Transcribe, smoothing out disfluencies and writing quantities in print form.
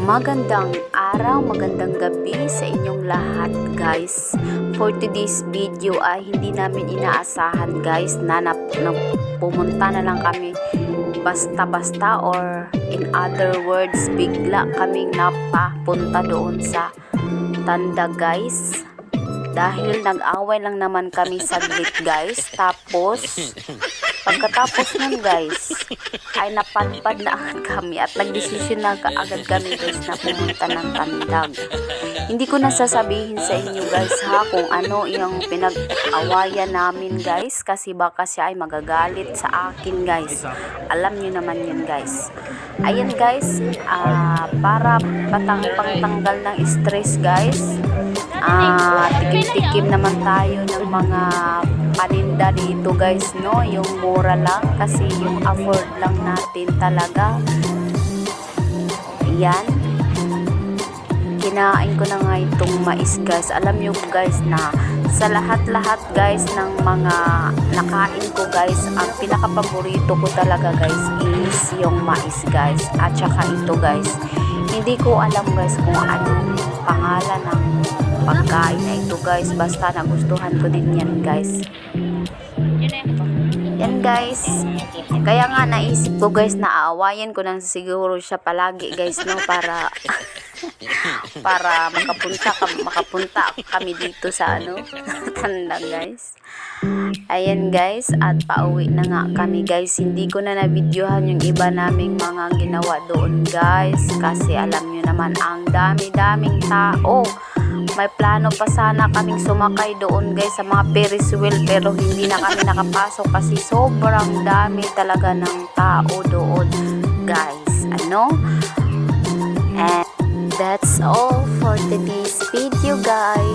Magandang araw, magandang gabi sa inyong lahat guys. For today's video ay hindi namin inaasahan guys na pumunta na lang kami basta-basta, or in other words bigla kaming napapunta doon sa Tanda guys. Dahil nag-away lang naman kami saglit guys. Tapos pagkatapos nun guys ay napadpad na agad kami at nagdesisyon na agad kami guys na pumunta ng Tandag. Hindi ko na sasabihin sa inyo guys ha kung ano yung pinag-awayan namin guys, kasi baka siya ay magagalit sa akin guys. Alam nyo naman yun guys. Ayan guys, para pangtanggal ng stress guys, tikim-tikim naman tayo ng mga paninda dito guys, no? Yung mura lang, kasi yung afford lang natin talaga. Yan, kinain ko na nga itong mais guys. Alam nyo guys na sa lahat-lahat guys ng mga nakain ko guys, ang pinaka-paborito ko talaga guys is yung mais guys. At saka ito guys, hindi ko alam guys kung anong pangalan ng pagkain na ito guys, basta nagustuhan ko din yan guys. Yan guys, kaya nga naisip ko guys na aawayan ko nang siguro siya palagi guys, no, para makapunta kami dito sa Tanda guys. Ayan guys, at pauwi na nga kami guys. Hindi ko na na-videohan yung iba naming mga ginawa doon guys, kasi alam nyo naman ang dami-daming tao. May plano pa sana kaming sumakay doon guys sa mga Ferris wheel, pero hindi na kami nakapasok kasi sobrang dami talaga ng tao doon guys. And that's all for today's video guys.